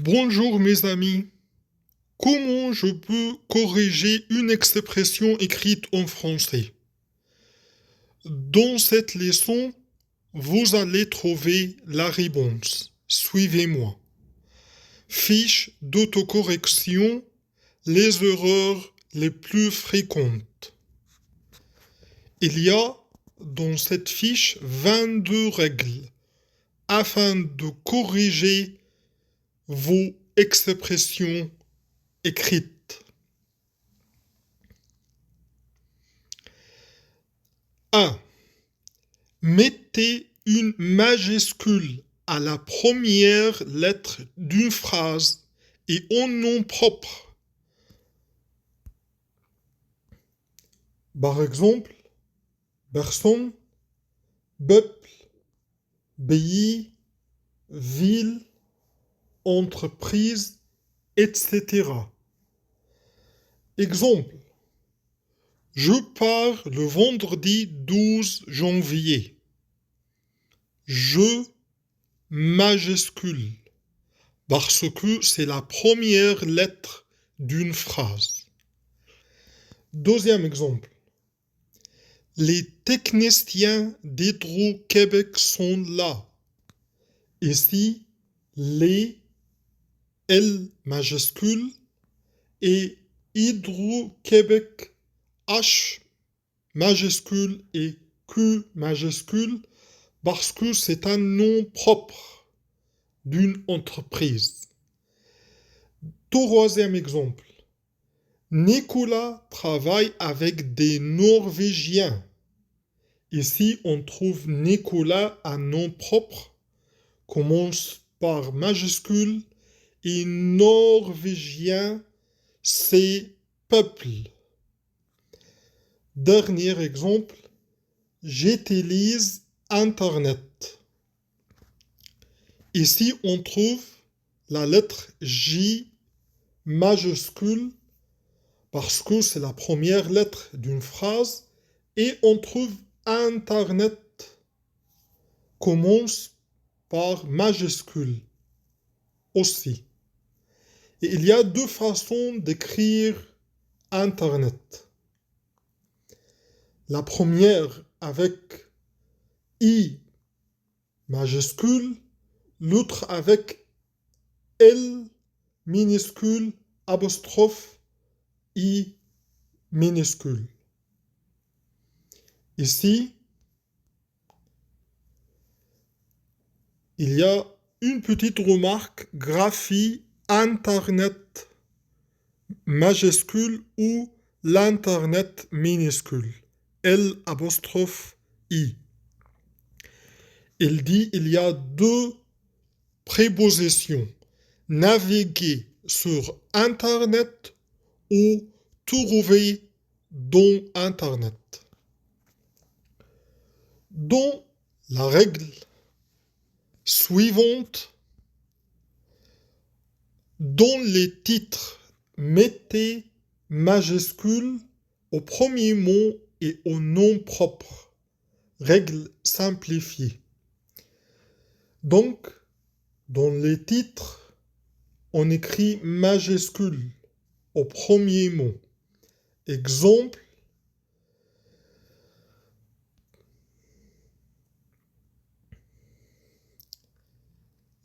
Bonjour mes amis, comment je peux corriger une expression écrite en français? Dans cette leçon, vous allez trouver la réponse. Suivez-moi. Fiche d'autocorrection, les erreurs les plus fréquentes. Il y a dans cette fiche 22 règles afin de corriger vos expressions écrites. 1. Mettez une majuscule à la première lettre d'une phrase et en nom propre. Par exemple, personne, peuple, pays, ville, entreprise, etc. Exemple, je pars le vendredi 12 janvier. Je majuscule parce que c'est la première lettre d'une phrase. Deuxième exemple. Les techniciens d'Hydro-Québec sont là. Ici, les L majuscule et Hydro-Québec H majuscule et Q majuscule parce que c'est un nom propre d'une entreprise. Troisième exemple. Nicolas travaille avec des Norvégiens. Ici, on trouve Nicolas, un nom propre, commence par majuscule, et Norvégien, c'est peuple. Dernier exemple, j'utilise Internet. Ici, on trouve la lettre J majuscule parce que c'est la première lettre d'une phrase et on trouve Internet commence par majuscule aussi. Et il y a deux façons d'écrire Internet. La première avec I majuscule, l'autre avec L minuscule apostrophe I minuscule. Ici, il y a une petite remarque, graphie Internet majuscule ou l'Internet minuscule, L apostrophe I. Il dit il y a deux prépositions, naviguer sur Internet ou trouver dans Internet. Dans la règle suivante, dans les titres, mettez majuscule au premier mot et au nom propre. Règle simplifiée. Donc, dans les titres, on écrit majuscule au premier mot. Exemple,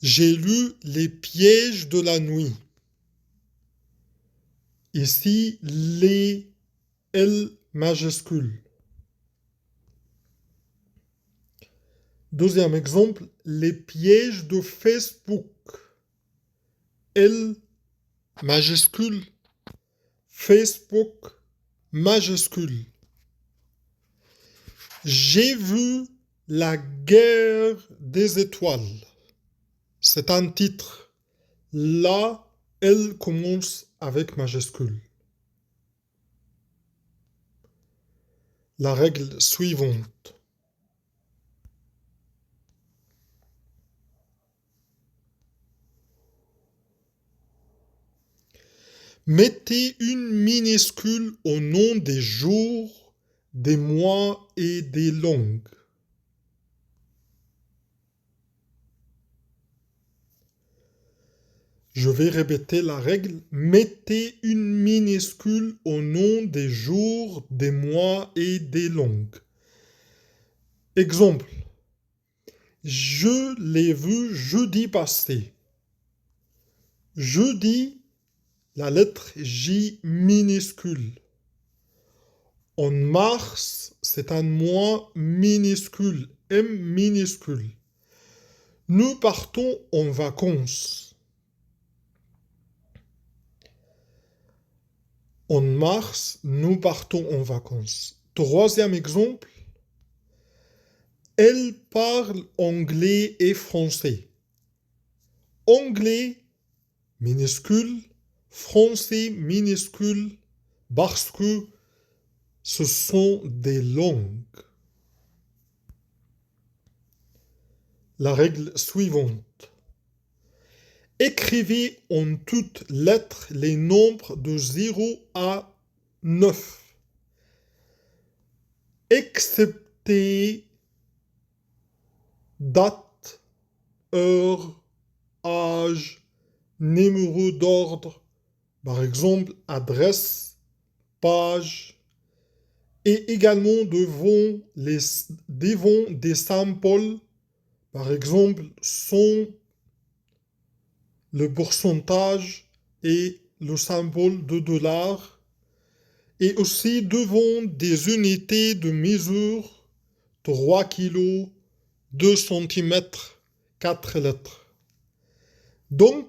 j'ai lu Les pièges de la nuit. Ici, les L majuscule. Deuxième exemple, les pièges de Facebook. L majuscule, Facebook majuscule. J'ai vu La guerre des étoiles. C'est un titre. Là, elle commence avec majuscule. La règle suivante. Mettez une minuscule au nom des jours, des mois et des langues. Je vais répéter la règle. Mettez une minuscule au nom des jours, des mois et des langues. Exemple. Je l'ai vu jeudi passé. Jeudi, la lettre J minuscule. En mars, c'est un mois minuscule, M minuscule. Nous partons en vacances. En mars, nous partons en vacances. Troisième exemple. Elle parle anglais et français. Anglais minuscule, français minuscule, parce que ce sont des langues. La règle suivante. Écrivez en toutes lettres les nombres de 0 à 9, excepté date, heure, âge, numéro d'ordre, par exemple adresse, page, et également devant des symboles, par exemple son, le pourcentage et le symbole de dollar, et aussi devant des unités de mesure, 3 kilos, 2 centimètres, 4 lettres. Donc,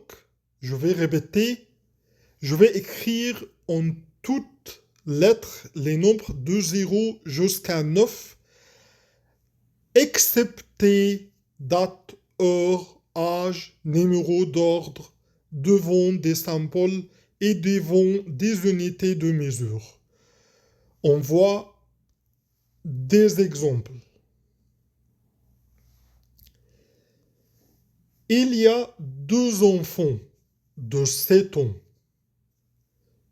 je vais répéter, je vais écrire en toutes lettres les nombres de 0 jusqu'à 9, excepté date, heure, âge, numéro d'ordre, devant des symboles et devant des unités de mesure. On voit des exemples. Il y a 2 enfants de 7 ans.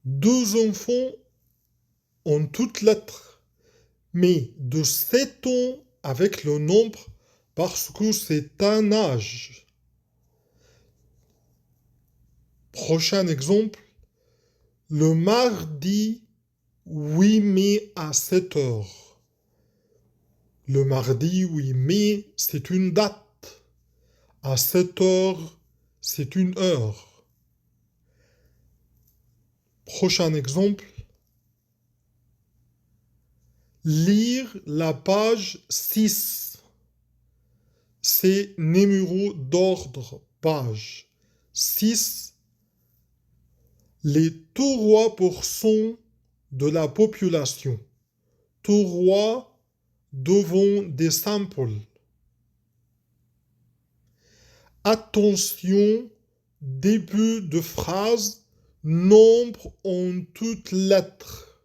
2 enfants en toutes lettres, mais de 7 ans avec le nombre parce que c'est un âge. Prochain exemple, le mardi 8 mai à 7 heures. Le mardi 8 mai, c'est une date. À 7 heures, c'est une heure. Prochain exemple, lire la page 6. C'est numéro d'ordre, page 6. Les 3% de la population. 3 devant des symboles. Attention, début de phrase, nombre en toutes lettres.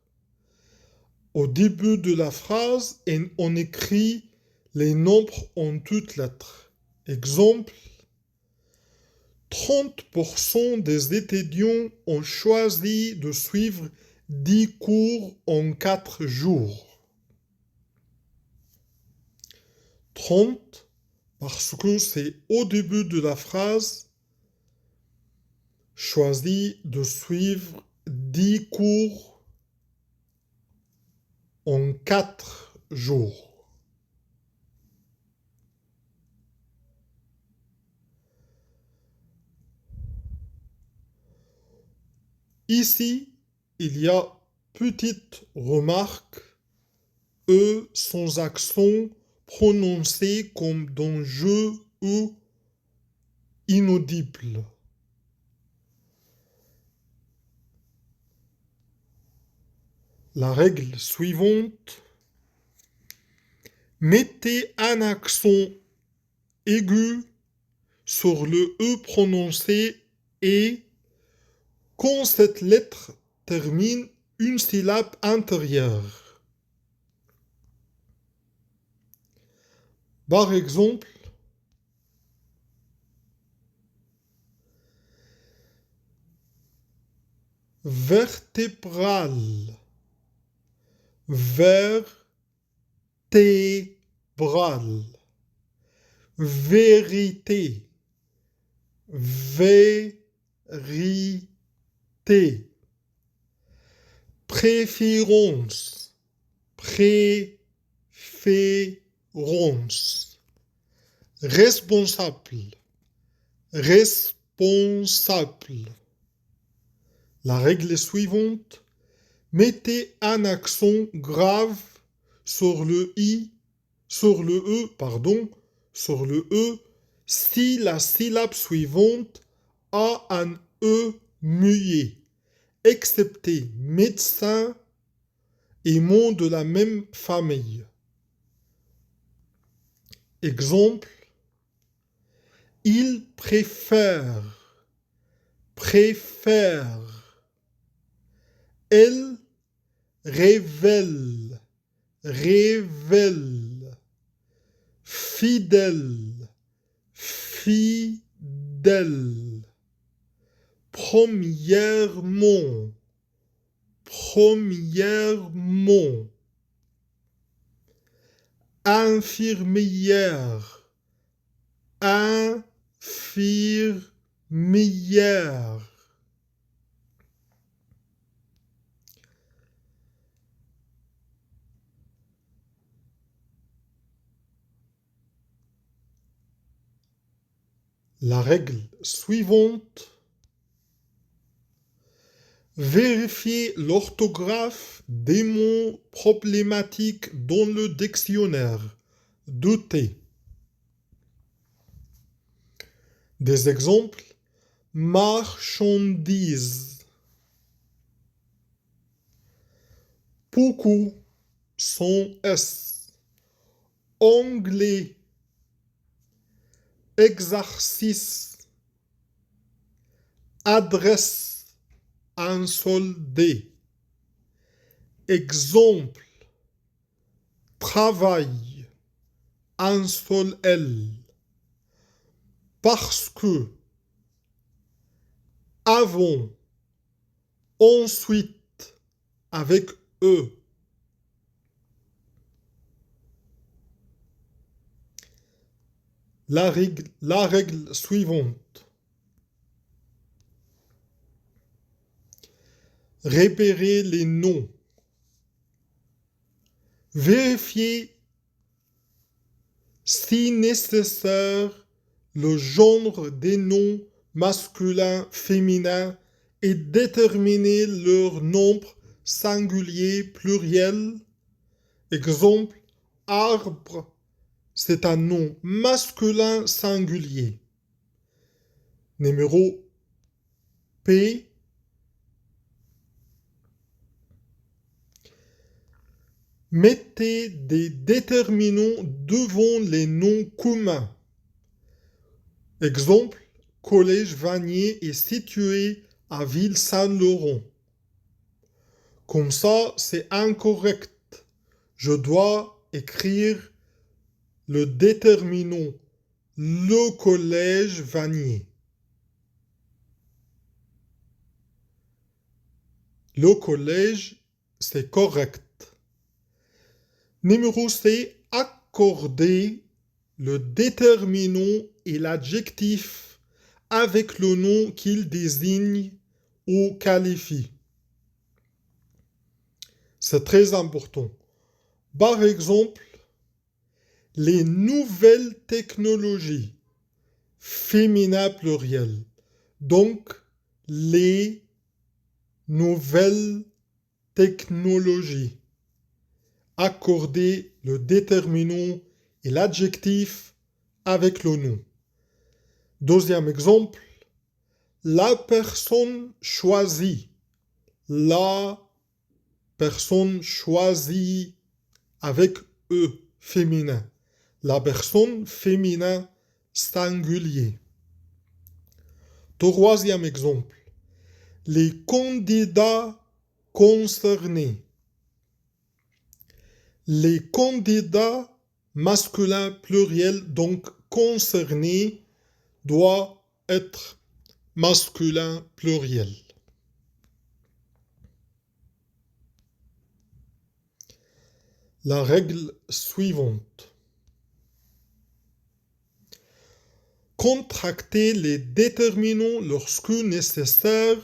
Au début de la phrase, on écrit les nombres en toutes lettres. Exemple, 30% des étudiants ont choisi de suivre 10 cours en 4 jours. 30 parce que c'est au début de la phrase, choisi de suivre 10 cours en 4 jours. Ici, il y a petite remarque, E sans accent, prononcé comme dans je ou inaudible. La règle suivante, mettez un accent aigu sur le E prononcé et quand cette lettre termine une syllabe intérieure. Par exemple, vertébral, vertébral, vérité, vérité, Préférence. Préférence. Responsable. Responsable. La règle suivante. Mettez un accent grave sur le i, sur le e, pardon, sur le e, si la syllabe suivante a un e muet, excepté médecin et mots de la même famille. Exemple, il préfère, préfère. Elle révèle, révèle. Fidèle, fidèle. Premièrement, premièrement. Infirmière, infirmière. La règle suivante. Vérifiez l'orthographe des mots problématiques dans le dictionnaire. Notez. Des exemples. Marchandise. Beaucoup, sans S. Anglais. Exercice. Adresse. Un seul D. Exemple. Travail. Un seul L. Parce que. Avant. Ensuite. Avec E. La règle suivante. Repérez les noms. Vérifiez si nécessaire le genre des noms masculins, féminins et déterminer leur nombre singulier, pluriel. Exemple, arbre, c'est un nom masculin singulier. Numéro P. Mettez des déterminants devant les noms communs. Exemple, Collège Vanier est situé à Ville-Saint-Laurent. Comme ça, c'est incorrect. Je dois écrire le déterminant le Collège Vanier. Le collège, c'est correct. Numéro C, accorder le déterminant et l'adjectif avec le nom qu'il désigne ou qualifie. C'est très important. Par exemple, les nouvelles technologies, féminin pluriel. Donc, les nouvelles technologies. Accorder le déterminant et l'adjectif avec le nom. Deuxième exemple, la personne choisie. La personne choisie avec E, féminin. La personne féminin singulier. Troisième exemple, les candidats concernés. Les candidats masculins pluriel, donc concernés, doit être masculin pluriel. La règle suivante. Contracter les déterminants lorsque nécessaire.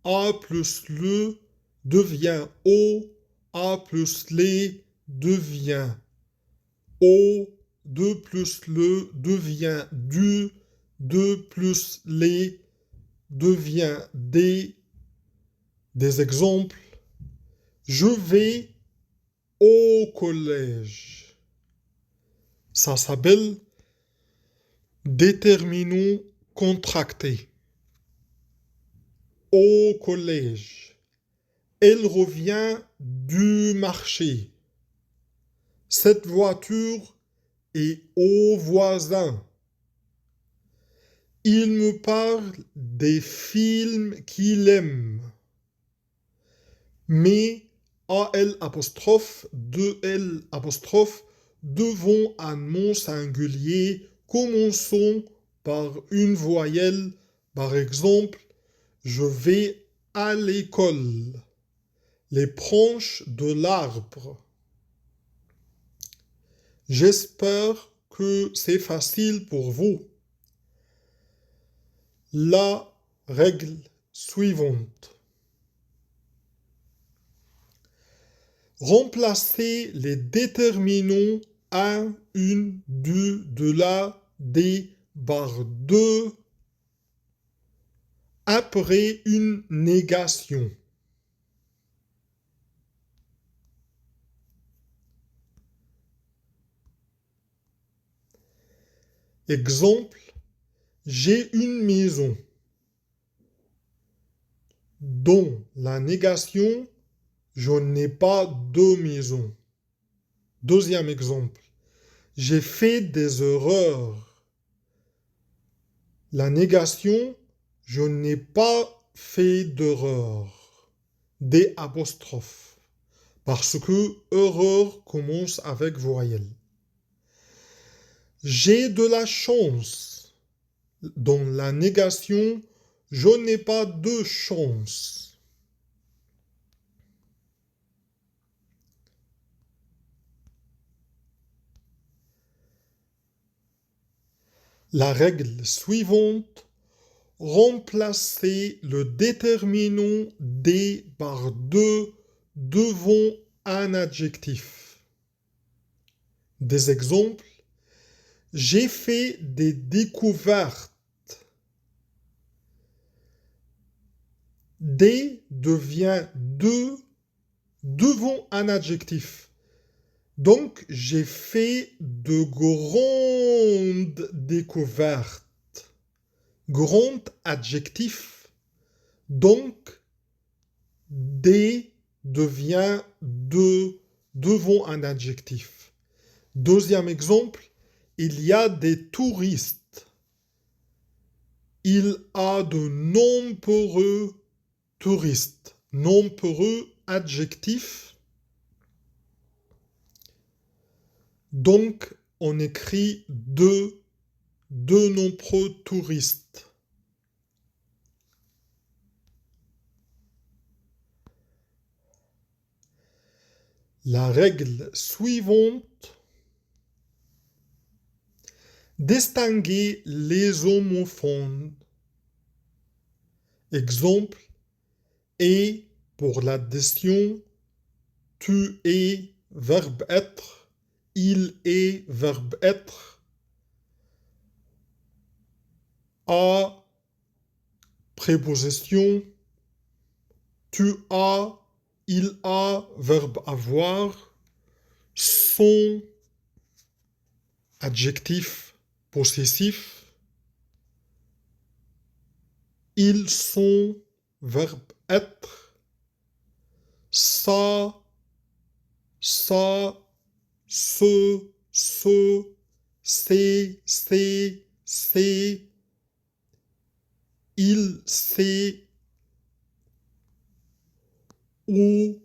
A plus le devient O, A plus les devient O, 2 plus le devient du, 2 plus les devient des. Des exemples. Je vais au collège. Ça s'appelle déterminant contracté. Au collège. Elle revient du marché. Cette voiture est au voisin. Il me parle des films qu'il aime. Mais AL apostrophe, 2L apostrophe devant un mot singulier commençons par une voyelle. Par exemple, je vais à l'école. Les branches de l'arbre. J'espère que c'est facile pour vous. La règle suivante. Remplacez les déterminants 1, 1, 2, de la, des, par 2 après une négation. Exemple, j'ai une maison. Dans la négation, je n'ai pas de maison. Deuxième exemple, j'ai fait des erreurs. La négation, je n'ai pas fait d'erreur. Des apostrophes. Parce que erreur commence avec voyelle. J'ai de la chance. Dans la négation, je n'ai pas de chance. La règle suivante, remplacez le déterminant des par 2 devant un adjectif. Des exemples, j'ai fait des découvertes. Des devient de devant un adjectif. Donc, j'ai fait de grandes découvertes. Grand adjectif. Donc, des devient de devant un adjectif. Deuxième exemple, il y a des touristes. Il a de nombreux touristes. Nombreux adjectif. Donc, on écrit de nombreux touristes. La règle suivante, distinguer les homophones. Exemple, et pour l'addition, tu es verbe être, il est verbe être, a préposition, tu as, il a verbe avoir, sont adjectif possessif, ils sont verbe être, ça, ce, c'est, il, c'est, ou,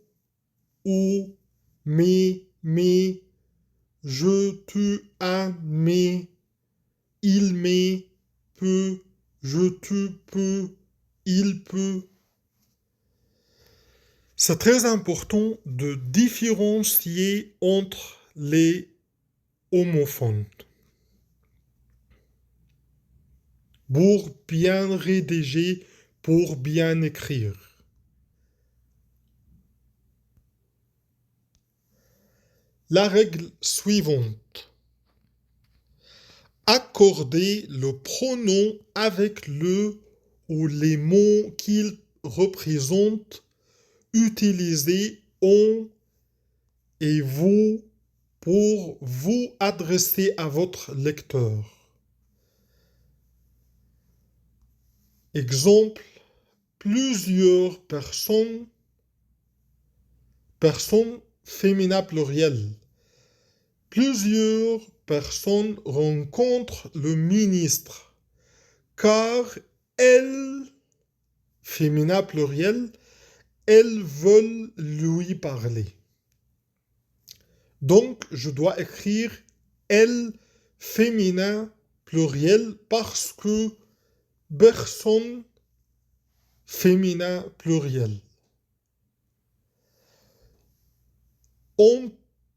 mais, je, tu, un, mais, il, mais, peut, je, tu, peux, il peut. C'est très important de différencier entre les homophones. pour bien rédiger, pour bien écrire. La règle suivante. Accordez le pronom avec le ou les mots qu'il représente. Utilisez on et vous pour vous adresser à votre lecteur. Exemple, plusieurs personnes féminin pluriel. Plusieurs personnes rencontrent le ministre car elles, féminin pluriel, elles veulent lui parler. Donc, je dois écrire elle féminin pluriel parce que personne féminin pluriel. On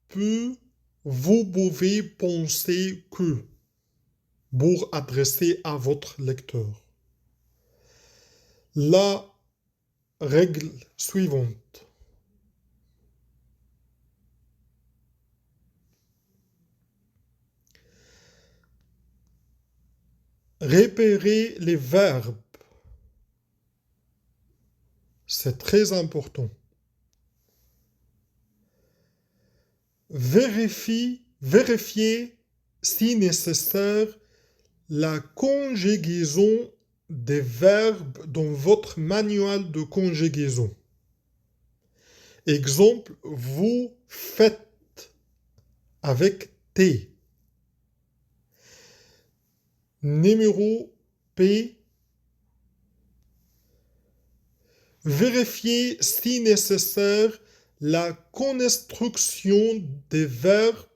peut, vous pouvez penser que pour adresser à votre lecteur. La règle suivante. Repérez les verbes. C'est très important. Vérifiez si nécessaire la conjugaison des verbes dans votre manuel de conjugaison. Exemple, vous faites avec T. Numéro P. Vérifiez si nécessaire la construction des verbes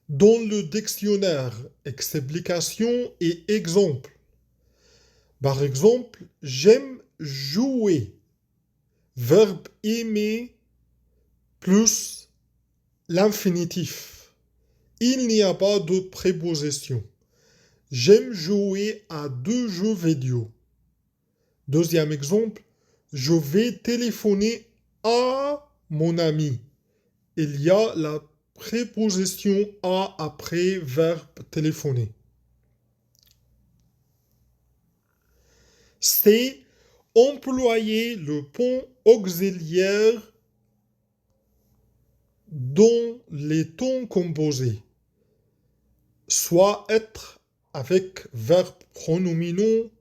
dans le dictionnaire, explication et exemple. Par exemple, j'aime jouer, verbe aimer plus l'infinitif. Il n'y a pas de préposition. J'aime jouer à 2 jeux vidéo. Deuxième exemple, je vais téléphoner à mon ami. Il y a la préposition à après verbe téléphoner. C'est employer le pont auxiliaire dans les temps composés, soit être avec verbe pronominaux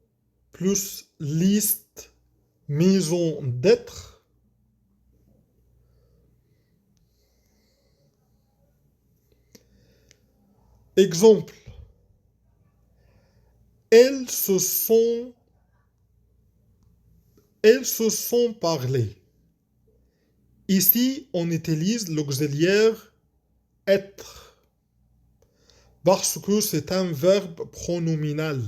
plus liste, maison d'être. Exemple, elles se sont parlé. Ici, on utilise l'auxiliaire être parce que c'est un verbe pronominal.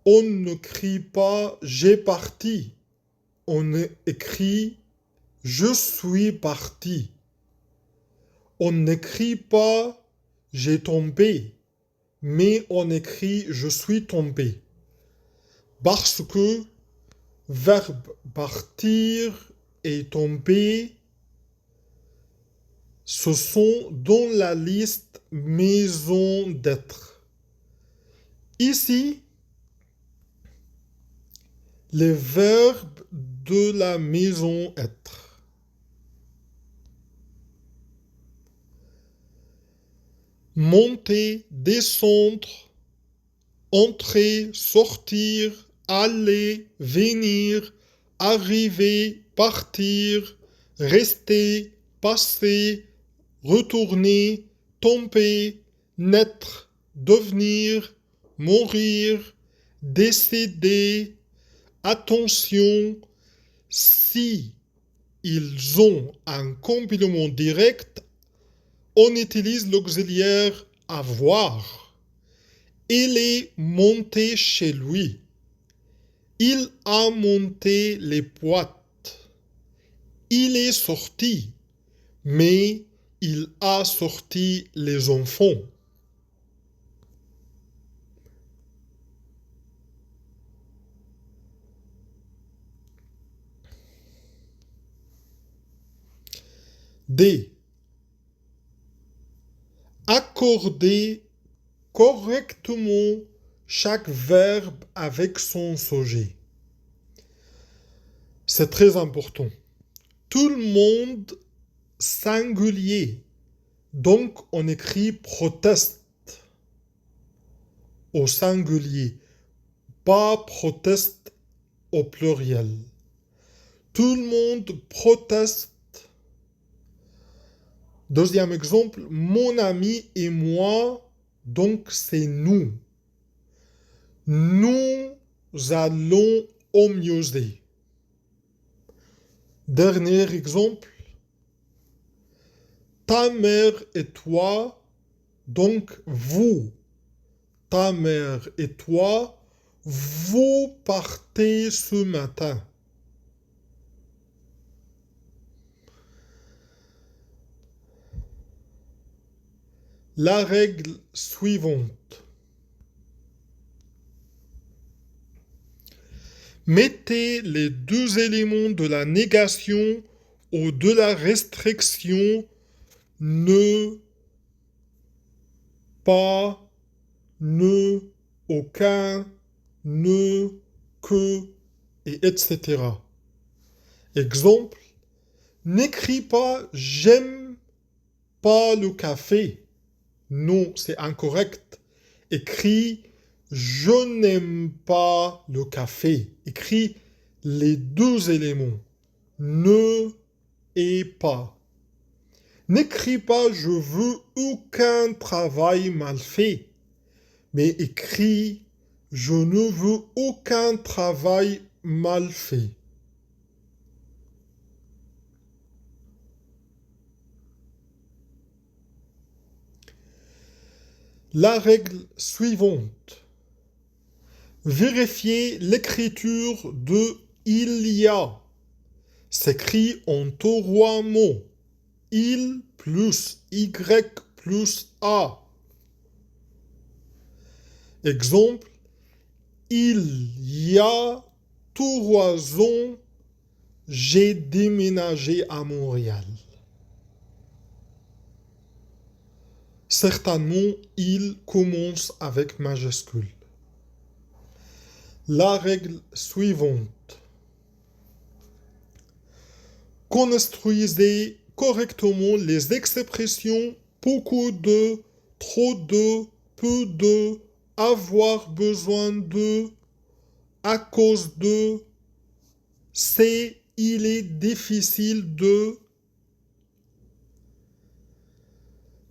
On ne crie pas j'ai parti. On écrit je suis parti. On n'écrit pas j'ai tombé, mais on écrit je suis tombé. Parce que verbe partir et tomber, ce sont dans la liste maison d'être. Ici, les verbes de la maison être. Monter, descendre, entrer, sortir, aller, venir, arriver, partir, rester, passer, retourner, tomber, naître, devenir, mourir, décéder. Attention, si ils ont un complément direct, on utilise l'auxiliaire avoir. Il est monté chez lui. Il a monté les boîtes. Il est sorti, mais il a sorti les enfants. D. Accorder correctement chaque verbe avec son sujet. C'est très important. Tout le monde singulier. Donc on écrit proteste au singulier, pas proteste au pluriel. Tout le monde proteste. Deuxième exemple, mon ami et moi, donc c'est nous. Nous allons au musée. Dernier exemple, ta mère et toi, donc vous. Ta mère et toi, vous partez ce matin. La règle suivante. Mettez les deux éléments de la négation ou de la restriction ne, pas, ne, aucun, ne, que, et etc. Exemple, n'écris pas j'aime pas le café. Non, c'est incorrect. Écris je n'aime pas le café. Écris les deux éléments. Ne et pas. N'écris pas je veux aucun travail mal fait. Mais écris je ne veux aucun travail mal fait. La règle suivante. Vérifiez l'écriture de il y a. S'écrit en trois mots. Il plus Y plus A. Exemple, il y a 3 ans, j'ai déménagé à Montréal. Certainement, il commence avec majuscule. La règle suivante. Construisez correctement les expressions beaucoup de, trop de, peu de, avoir besoin de, à cause de, c'est, il est difficile de.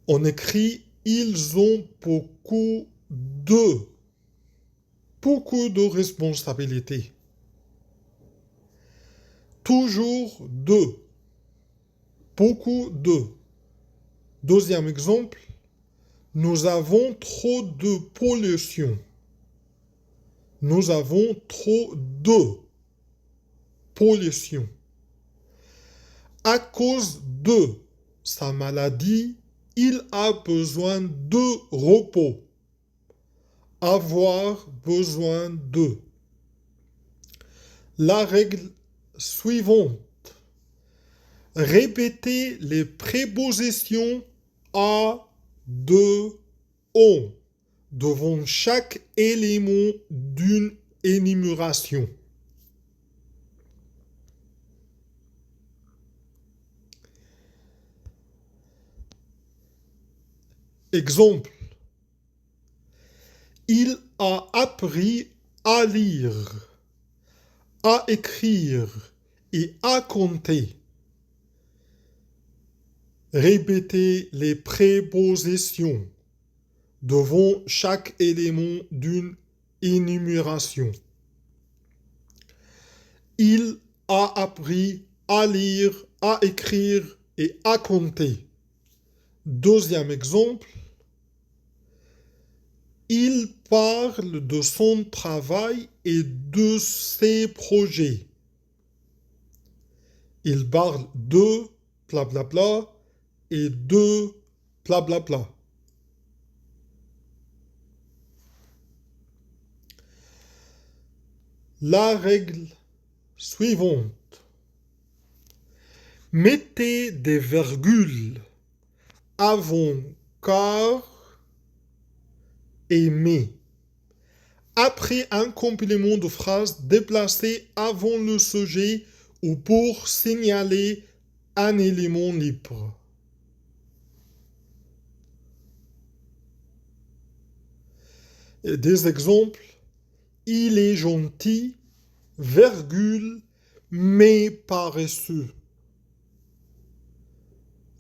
On écrit ils ont beaucoup de responsabilités. Toujours de, beaucoup de. Deuxième exemple, nous avons trop de pollution. Nous avons trop de pollution. À cause de sa maladie, il a besoin de repos. Avoir besoin de. La règle suivante. Répétez les prépositions à, de, on devant chaque élément d'une énumération. Exemple. Il a appris à lire, à écrire et à compter. Répétez les prépositions devant chaque élément d'une énumération. Il a appris à lire, à écrire et à compter. Deuxième exemple. Il parle de son travail et de ses projets. Il parle de, blablabla, et de blablabla. La règle suivante. Mettez des virgules avant car et mais. Après un complément de phrase déplacé avant le sujet ou pour signaler un élément libre. Et des exemples. Il est gentil, virgule, mais paresseux.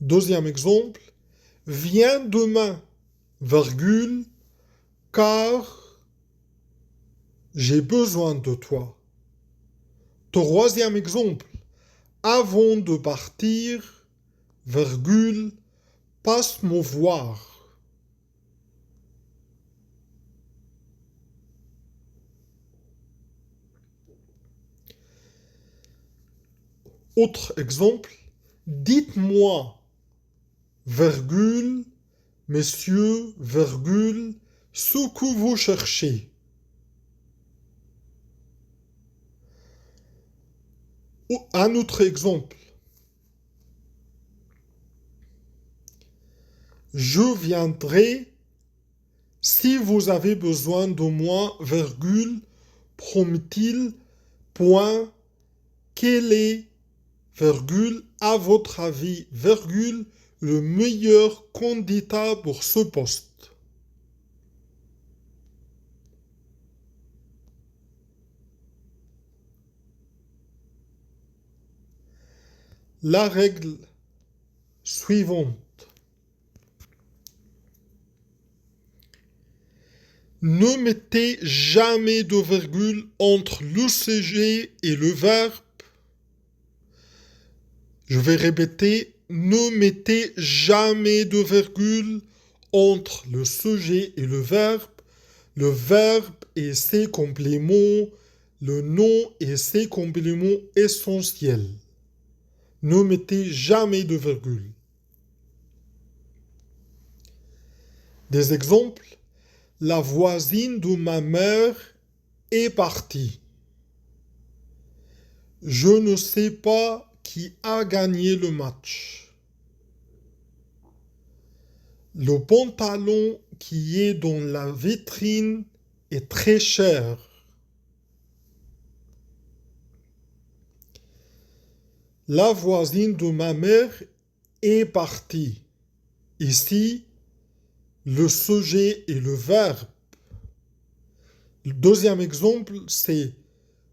Deuxième exemple. Viens demain, virgule, car j'ai besoin de toi. Troisième exemple. Avant de partir, virgule, passe me voir. Autre exemple. Dites-moi, virgule, messieurs, virgule, ce que vous cherchez. Un autre exemple. Je viendrai si vous avez besoin de moi, virgule, promet-il, point, quel est, virgule, à votre avis, virgule, le meilleur candidat pour ce poste. La règle suivante. Ne mettez jamais de virgule entre le sujet et le verbe. Je vais répéter, ne mettez jamais de virgule entre le sujet et le verbe et ses compléments, le nom et ses compléments essentiels. Ne mettez jamais de virgule. Des exemples. La voisine de ma mère est partie. Je ne sais pas qui a gagné le match. Le pantalon qui est dans la vitrine est très cher. La voisine de ma mère est partie. Ici, le sujet et le verbe. Le deuxième exemple, c'est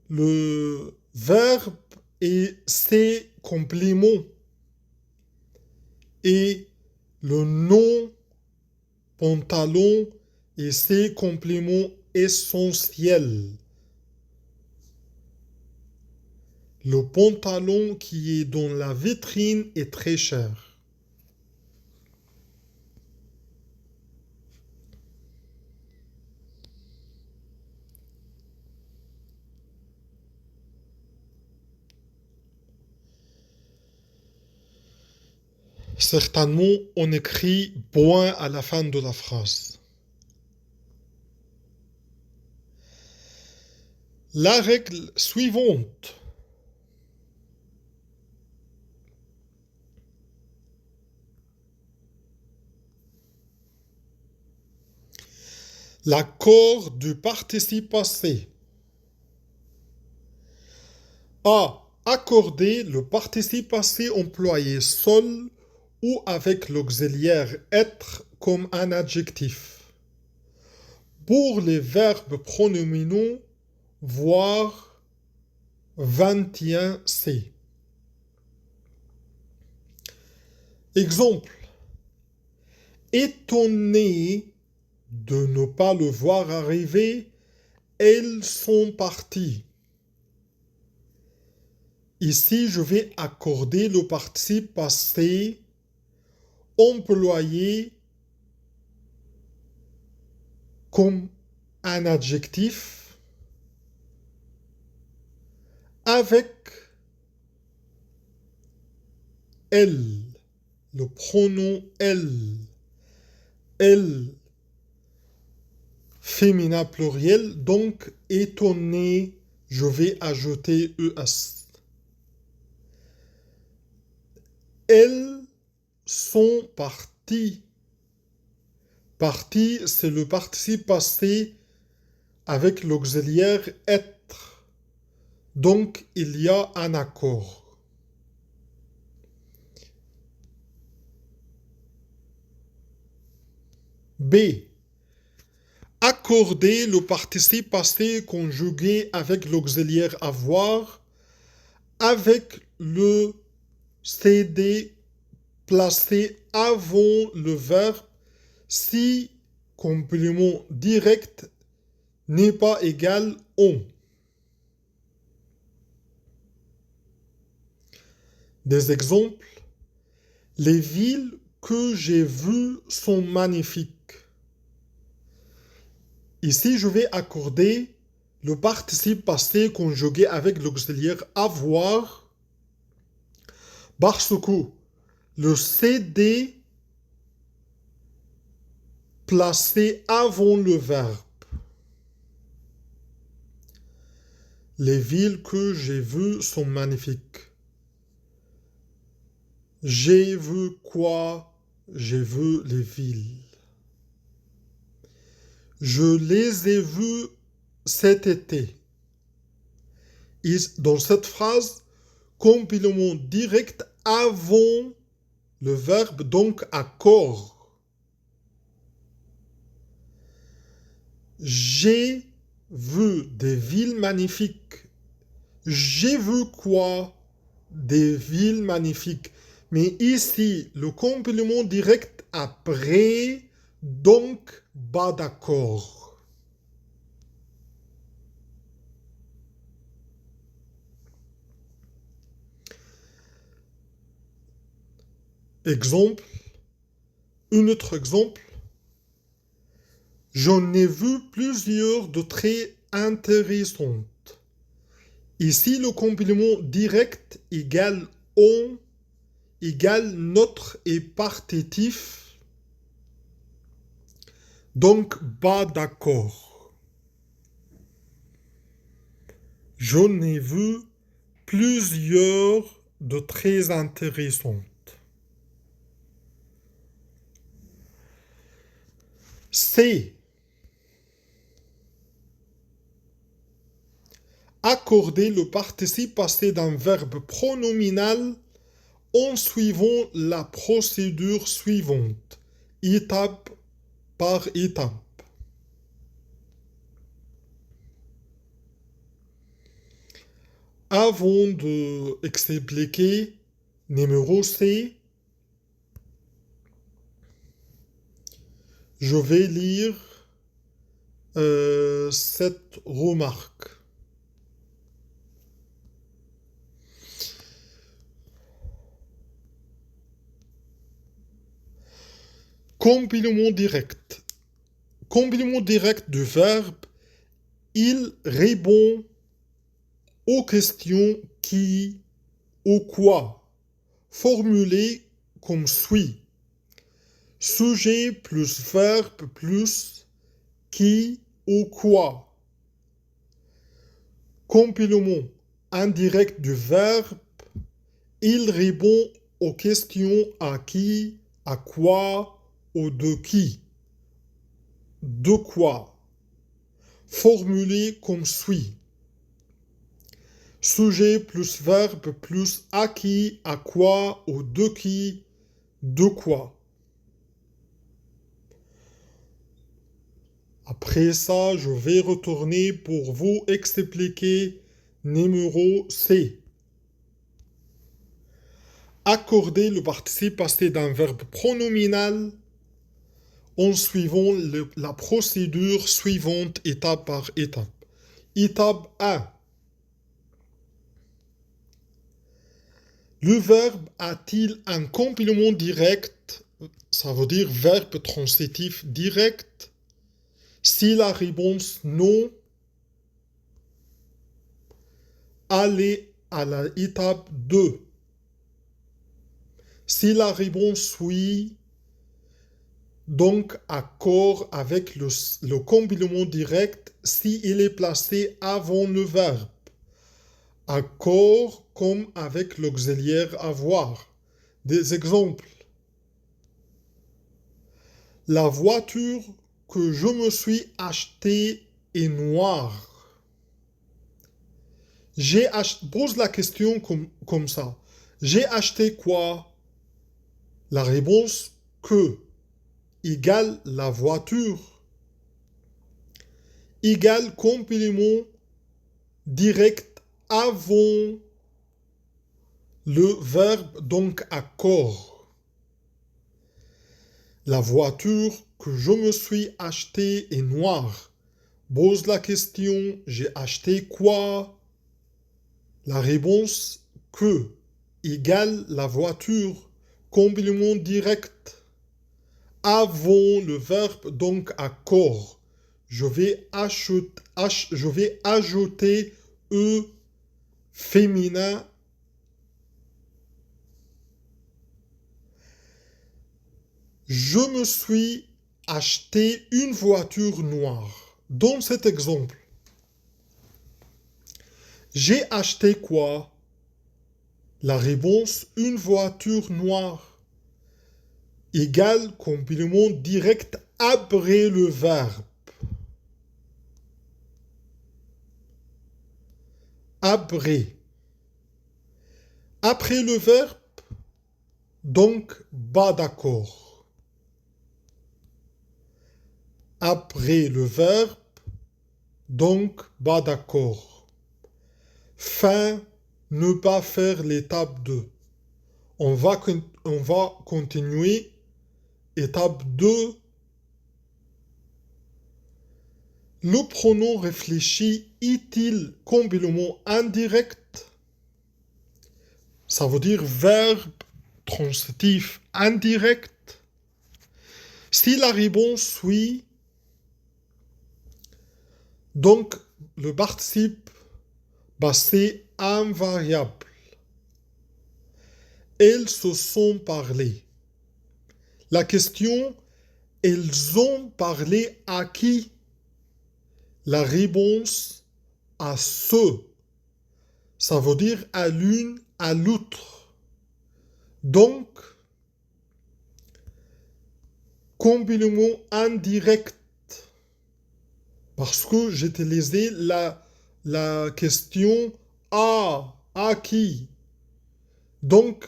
le verbe et ses compléments. Et le nom pantalon et ses compléments essentiels. Le pantalon qui est dans la vitrine est très cher. Certainement, on écrit point à la fin de la phrase. La règle suivante. L'accord du participe passé. A. Accorder le participe passé employé seul ou avec l'auxiliaire être comme un adjectif. Pour les verbes pronominaux, voir 21c. Exemple. Étonné de ne pas le voir arriver, elles sont parties. Ici, je vais accorder le participe passé employé comme un adjectif avec elles, le pronom elle. Elle, féminin pluriel, donc étonné, je vais ajouter ES. Elles sont parties. Partie, c'est le participe passé avec l'auxiliaire être. Donc, il y a un accord. B. Accorder le participe passé conjugué avec l'auxiliaire avoir avec le CD placé avant le verbe si complément direct n'est pas égal on. Des exemples. Les villes que j'ai vues sont magnifiques. Ici, je vais accorder le participe passé conjugué avec l'auxiliaire avoir parce que le CD placé avant le verbe. Les villes que j'ai vues sont magnifiques. J'ai vu quoi? J'ai vu les villes. Je les ai vues cet été. Dans cette phrase, complément direct avant le verbe, donc accord. J'ai vu des villes magnifiques. J'ai vu quoi? Des villes magnifiques. Mais ici, le complément direct après, donc pas d'accord. Exemple, un autre exemple. J'en ai vu plusieurs de très intéressantes. Ici, le complément direct égale on égale notre et partitif. Donc, pas d'accord. J'en ai vu plusieurs de très intéressantes. C. Accorder le participe passé d'un verbe pronominal en suivant la procédure suivante, étape par étape. Avant d'expliquer numéro C, je vais lire cette remarque. Complément direct. Complément direct du verbe, il répond aux questions qui ou quoi, formulées comme suit. Sujet plus verbe plus qui ou quoi. Complément indirect du verbe, il répond aux questions à qui, à quoi ou de qui. De quoi. Formulé comme suit. Sujet plus verbe plus à qui, à quoi ou de qui, de quoi. Après ça, je vais retourner pour vous expliquer numéro C. Accorder le participe passé d'un verbe pronominal en suivant la procédure suivante étape par étape. Étape 1. Le verbe a-t-il un complément direct? Ça veut dire verbe transitif direct. Si la réponse non, allez à l'étape 2. Si la réponse oui, donc accord avec le complément direct si il est placé avant le verbe. Accord comme avec l'auxiliaire avoir. Des exemples. La voiture que je me suis achetée est noire. Pose la question comme ça. J'ai acheté quoi? La réponse que égale la voiture égale complément direct avant le verbe, donc accord. La voiture que je me suis achetée est noire. Pose la question, j'ai acheté quoi? La réponse que égale la voiture, complément direct avant le verbe, donc accord. Je vais ajouter E féminin. Je me suis acheté une voiture noire. Dans cet exemple, j'ai acheté quoi? La réponse, une voiture noire égale complément direct après le verbe. Après. Après le verbe, donc bas d'accord. Après le verbe, donc bas d'accord. Fin, ne pas faire l'étape 2. On va continuer. Étape 2. Le pronom réfléchi est-il complément indirect? Ça veut dire verbe transitif indirect. Si la réponse oui, donc le participe passé invariable. Elles se sont parlé. La question, elles ont parlé à qui? La réponse à ce. Ça veut dire à l'une, à l'autre. Donc, complément indirect. Parce que j'ai utilisé la question à qui. Donc,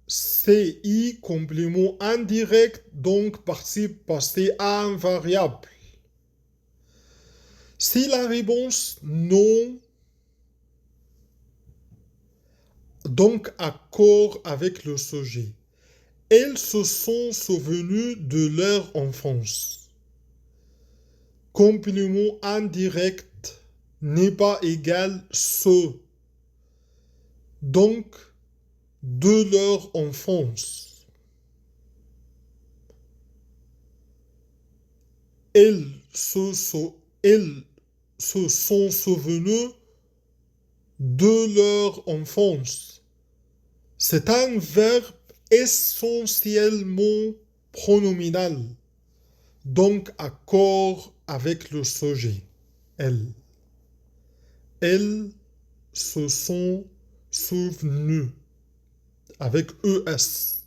CI, complément indirect, donc participe passé invariable. Si la réponse non, donc accord avec le sujet. Elles se sont souvenues de leur enfance. Complément indirect n'est pas égal ce. Donc, de leur enfance. Elles se sont souvenues de leur enfance. C'est un verbe essentiellement pronominal, donc accord avec le sujet. Elles. Elles se sont souvenues avec ES.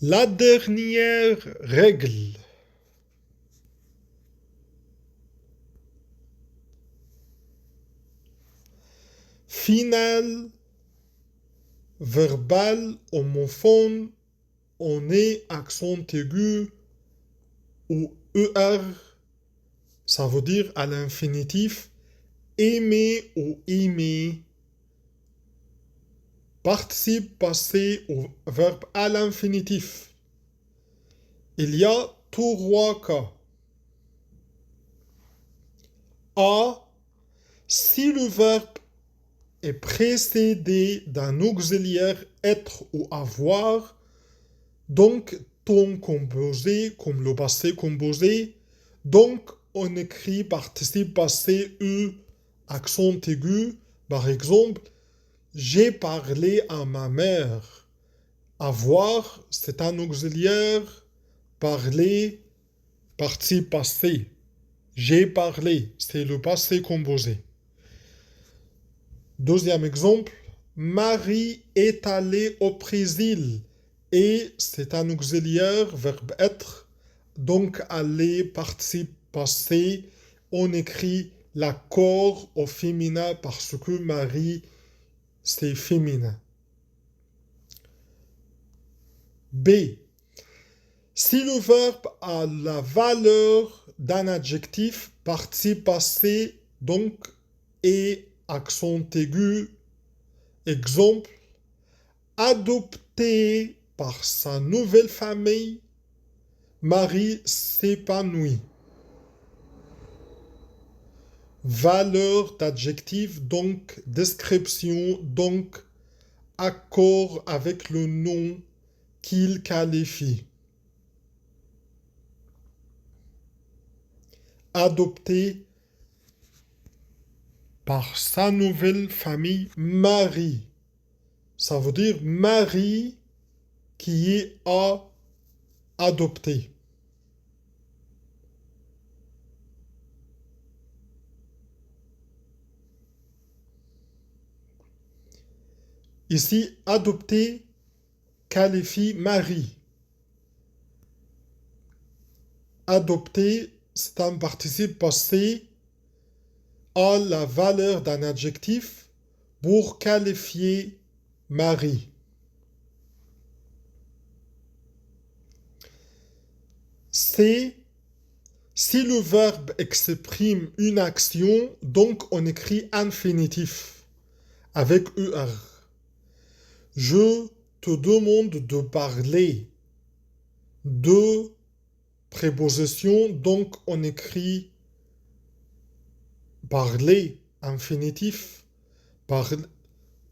La dernière règle. Finale verbale homophone, on est accent aigu ou ER, ça veut dire à l'infinitif, aimer ou aimer, participe passé au verbe à l'infinitif. Il y a trois cas. A, si le verbe est précédé d'un auxiliaire être ou avoir, donc ton composé comme le passé composé, donc on écrit participe passé accent aigu Par exemple, j'ai parlé à ma mère. Avoir, c'est un auxiliaire. Parler, participe passé. J'ai parlé, c'est le passé composé. Deuxième exemple, Marie est allée au Brésil. Et c'est un auxiliaire, verbe être. Donc, aller, participe passé. On écrit l'accord au féminin parce que Marie, c'est féminin. B. Si le verbe a la valeur d'un adjectif, participe passé, donc, et accent aigu, exemple, adopté par sa nouvelle famille, Marie s'épanouit. Valeur d'adjectif, donc description, donc accord avec le nom qu'il qualifie. Adopté par sa nouvelle famille, Marie. Ça veut dire Marie qui est adopté. Ici, adopté qualifie Marie. Adopté, c'est un participe passé à la valeur d'un adjectif pour qualifier Marie. C'est si le verbe exprime une action, donc on écrit infinitif avec ER. Je te demande de parler. Deux prépositions, donc on écrit parler, infinitif.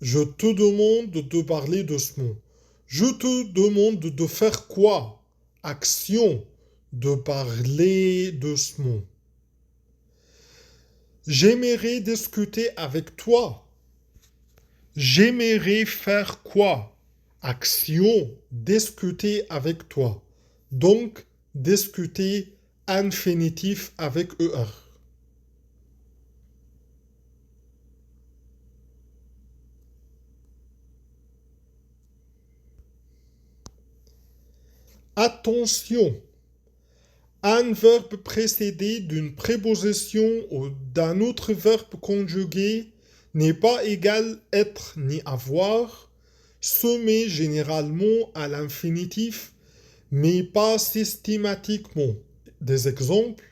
Je te demande de parler doucement. Je te demande de faire quoi? Action, de parler doucement. J'aimerais discuter avec toi. J'aimerais faire quoi? Action, discuter avec toi. Donc, discuter infinitif avec ER. Attention, un verbe précédé d'une préposition ou d'un autre verbe conjugué n'est pas égal être ni avoir, se met généralement à l'infinitif, mais pas systématiquement. Des exemples.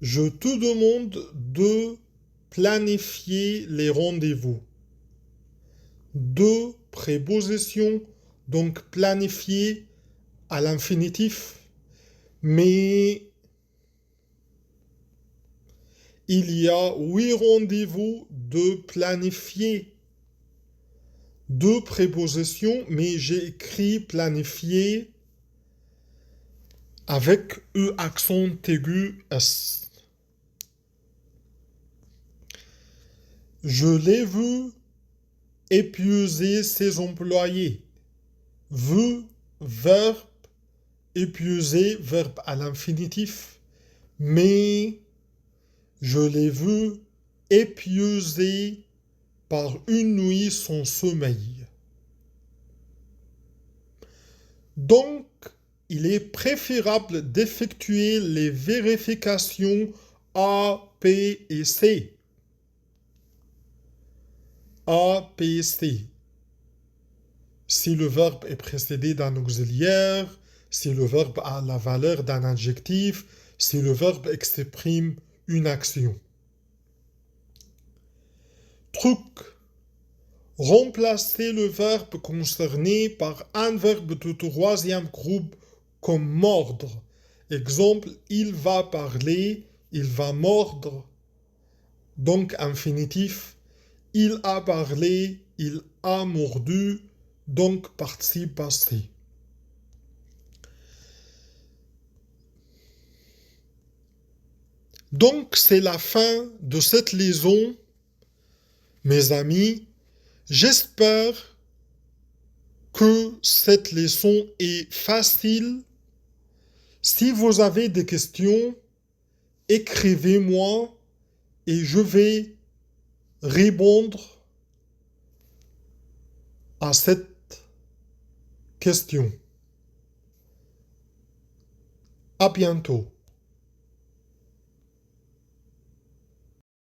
Je te demande de planifier les rendez-vous. Deux prépositions, donc planifier à l'infinitif, mais il y a 8 rendez-vous de planifier. Deux prépositions, mais j'ai écrit planifier avec E accent aigu S. Je l'ai vu épuiser ses employés. Vu, verbe, épuiser, verbe à l'infinitif. Mais je l'ai vu épuiser par une nuit son sommeil. Donc, il est préférable d'effectuer les vérifications A, P et C. A, P, C. Si le verbe est précédé d'un auxiliaire, si le verbe a la valeur d'un adjectif, si le verbe exprime une action. Truc. Remplacer le verbe concerné par un verbe de troisième groupe comme mordre. Exemple, il va parler, il va mordre. Donc infinitif. Il a parlé, il a mordu. Donc participe passé. Donc, c'est la fin de cette leçon, mes amis. J'espère que cette leçon est facile. Si vous avez des questions, écrivez-moi et je vais répondre à cette question. À bientôt.